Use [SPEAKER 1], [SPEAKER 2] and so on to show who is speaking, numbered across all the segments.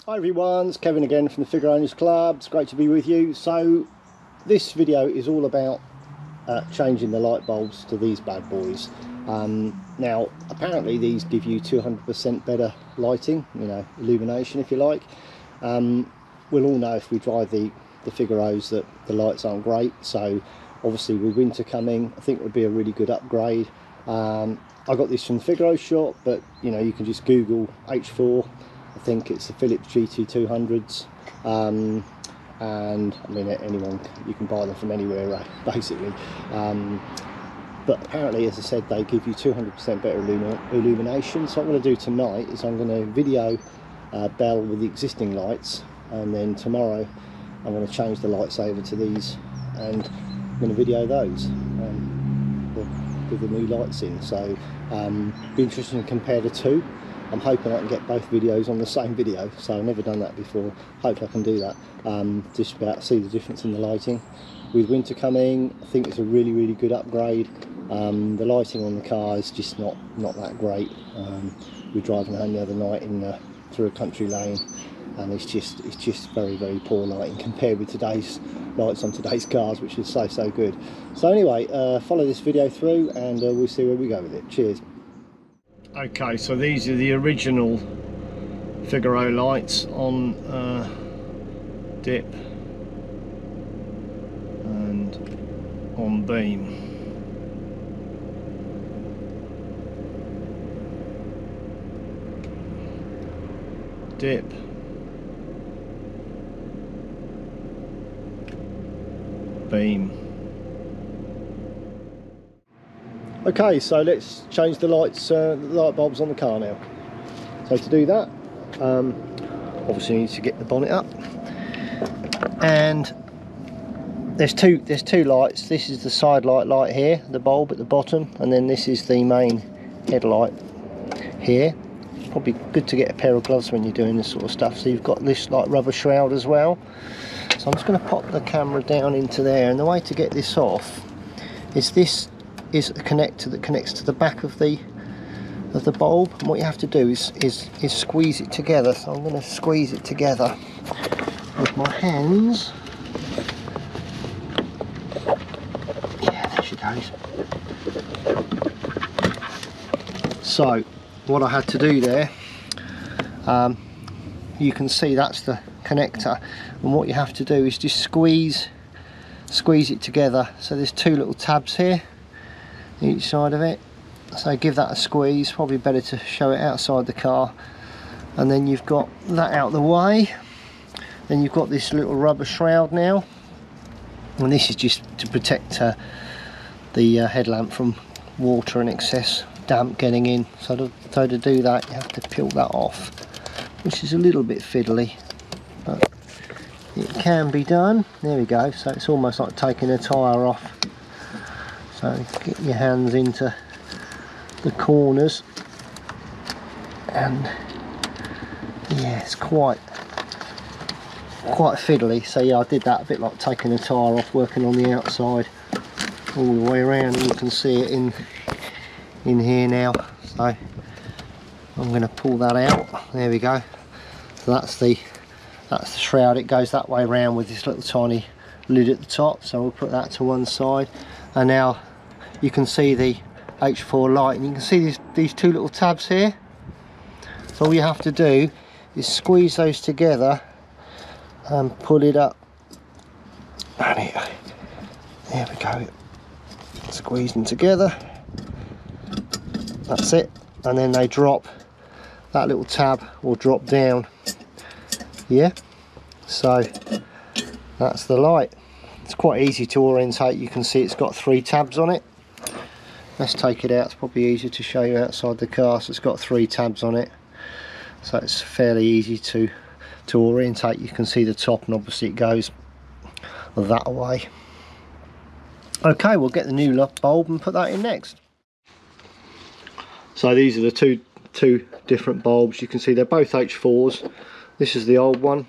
[SPEAKER 1] Hi everyone, it's Kevin again from the Figaro Owners Club. It's great to be with you. So this video is all about changing the light bulbs to these bad boys. Now apparently these give you 200% better lighting, illumination if you like. We'll all know if we drive the Figaros that the lights aren't great, so obviously with winter coming I think it would be a really good upgrade. I got this from the Figaro shop, but you can just Google H4. I think it's the Phillips GT200s, and I mean anyone, you can buy them from anywhere basically, but apparently, as I said, they give you 200% better illumination. So what I'm going to do tonight is I'm going to video Belle with the existing lights, and then tomorrow I'm going to change the lights over to these and I'm going to video those with the new lights in. So be interesting to compare the two. I'm hoping I can get both videos on the same video, so I've never done that before. Hopefully I can do that, just about to see the difference in the lighting. With winter coming, I think it's a really good upgrade. The lighting on the car is just not that great. We were driving home the other night through a country lane, and it's just very poor lighting compared with today's lights on today's cars, which is so good. So anyway, follow this video through and we'll see where we go with it. Cheers. Okay, so these are the original Figaro lights on dip and on beam. Dip, beam. Okay, so let's change the lights, the light bulbs on the car now. So to do that, obviously you need to get the bonnet up, and there's two lights. This is the side light here, the bulb at the bottom, and then this is the main headlight here. Probably good to get a pair of gloves when you're doing this sort of stuff. So you've got this like rubber shroud as well. So I'm just going to pop the camera down into there, and the way to get this off is this is a connector that connects to the back of the bulb, and what you have to do is squeeze it together. So I'm going to squeeze it together with my hands. Yeah, there she goes. So what I had to do there, you can see that's the connector, and what you have to do is just squeeze it together. So there's two little tabs here each side of it, so give that a squeeze. Probably better to show it outside the car, and then you've got that out the way. Then you've got this little rubber shroud now, and this is just to protect the headlamp from water and excess damp getting in. So to do that you have to peel that off, which is a little bit fiddly, but it can be done. There we go. So it's almost like taking a tyre off. So get your hands into the corners, and yeah, it's quite fiddly. So yeah, I did that a bit like taking a tyre off, working on the outside all the way around, and you can see it in here now. So I'm going to pull that out. There we go. So that's the shroud. It goes that way around with this little tiny lid at the top. So we'll put that to one side, and now you can see the H4 light, and you can see these two little tabs here. So all you have to do is squeeze those together and pull it up, and there we go, squeeze them together, that's it, and then they drop. That little tab will drop down, yeah. So that's the light. It's quite easy to orientate. You can see it's got three tabs on it. Let's take it out. It's probably easier to show you outside the car. So it's got three tabs on it, so it's fairly easy to orientate. You can see the top, and obviously it goes that way. Okay, we'll get the new bulb and put that in next. So these are the two different bulbs. You can see they're both H4s. This is the old one,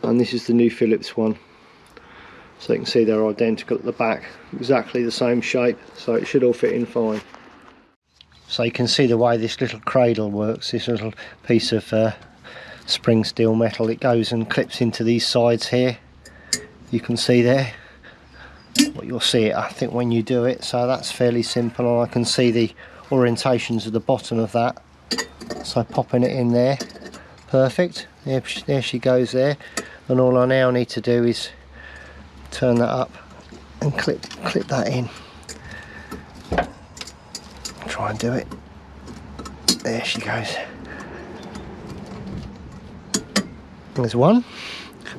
[SPEAKER 1] and this is the new Phillips one. So you can see they're identical at the back, exactly the same shape, so it should all fit in fine. So you can see the way this little cradle works, this little piece of spring steel metal. It goes and clips into these sides here. You can see there. Well, you'll see it, I think, when you do it. So that's fairly simple, and I can see the orientations at the bottom of that. So popping it in there, perfect. There she goes there. And all I now need to do is turn that up and clip that in. Try and do it. There she goes. There's one.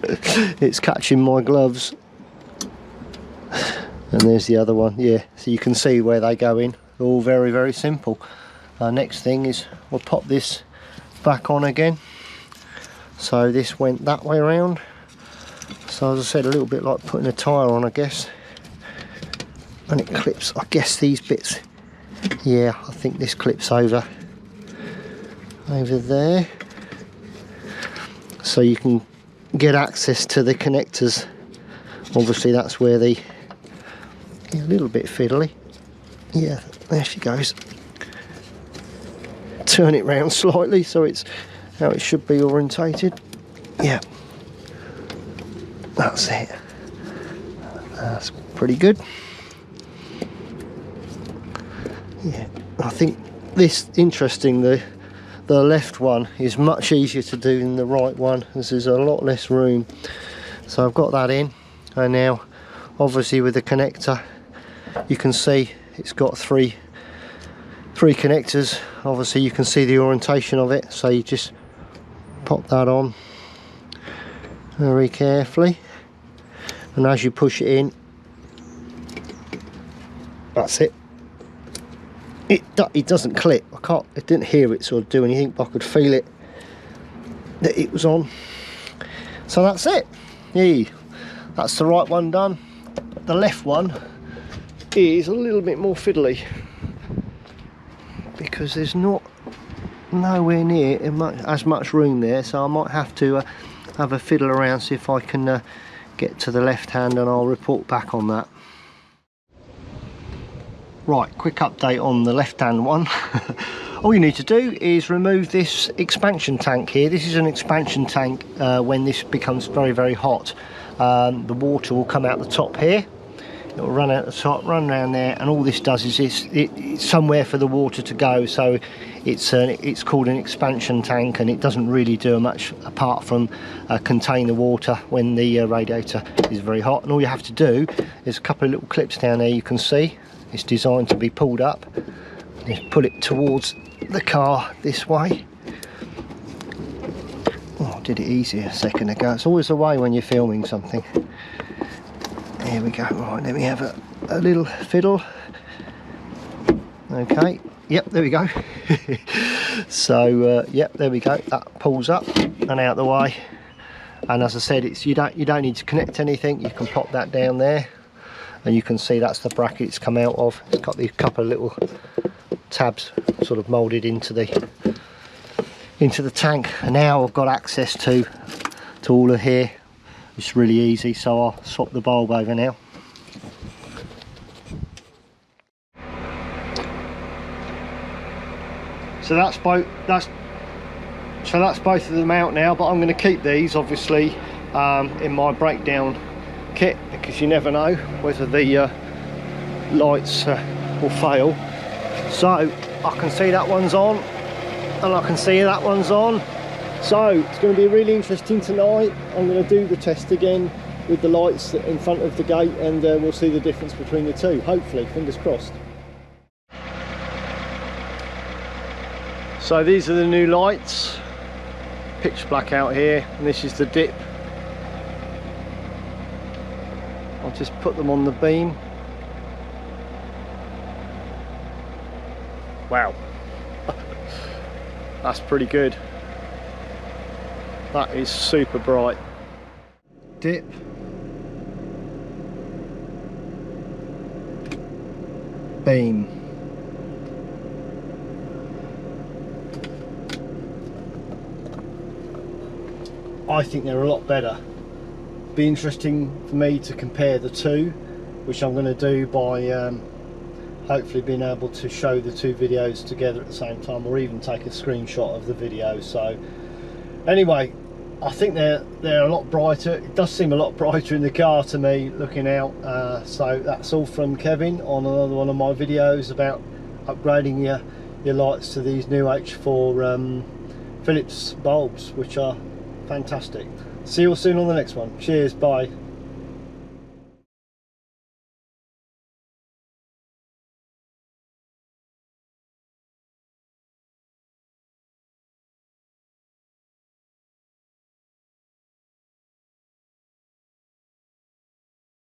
[SPEAKER 1] It's catching my gloves. And there's the other one. Yeah, so you can see where they go in. All very, very simple. Next thing is we'll pop this back on again. So this went that way around. So as I said, a little bit like putting a tyre on, I guess. And it clips, I guess, these bits. Yeah, I think this clips over there. So you can get access to the connectors. Obviously that's where the, a little bit fiddly. Yeah, there she goes. Turn it round slightly so it's how it should be orientated. Yeah, that's it. That's pretty good. Yeah, I think this, interesting, the left one is much easier to do than the right one, as there's a lot less room. So I've got that in, and now obviously with the connector you can see it's got three connectors. Obviously you can see the orientation of it, so you just pop that on very carefully, and as you push it in, that's it. It doesn't clip. I didn't hear it sort of do anything, but I could feel it that it was on. So that's it. Yeah, that's the right one done. The left one is a little bit more fiddly because there's nowhere near as much room there, so I might have to have a fiddle around, see if I can get to the left hand, and I'll report back on that. Right, quick update on the left hand one. All you need to do is remove this expansion tank here. This is an expansion tank. When this becomes very, very hot, the water will come out the top here. It will run out the top, run around there, and all this does is it's somewhere for the water to go. So it's called an expansion tank, and it doesn't really do much apart from contain the water when the radiator is very hot. And all you have to do is a couple of little clips down there. You can see it's designed to be pulled up. Just pull it towards the car this way. Oh, I did it easier a second ago. It's always the way when you're filming something. Here we go. Right, let me have a little fiddle. Okay, yep, there we go. So yep, there we go. That pulls up and out the way. And as I said, you don't need to connect anything. You can pop that down there, and you can see that's the bracket it's come out of. It's got these couple of little tabs sort of moulded into the tank, and now I've got access to all of here. It's really easy, so I'll swap the bulb over now. So that's both of them out now, but I'm going to keep these obviously in my breakdown kit, because you never know whether the lights will fail. So I can see that one's on, and I can see that one's on. So it's going to be really interesting tonight. I'm going to do the test again with the lights in front of the gate, and we'll see the difference between the two, hopefully, fingers crossed. So these are the new lights, pitch black out here, and this is the dip. I'll just put them on the beam. Wow, that's pretty good. That is super bright. Dip. Beam. I think they're a lot better. Be interesting for me to compare the two, which I'm going to do by hopefully being able to show the two videos together at the same time, or even take a screenshot of the video. So Anyway, I think they're a lot brighter. It does seem a lot brighter in the car to me looking out. So that's all from Kevin on another one of my videos about upgrading your lights to these new H4 Phillips bulbs, which are fantastic. See you all soon on the next one. Cheers, bye.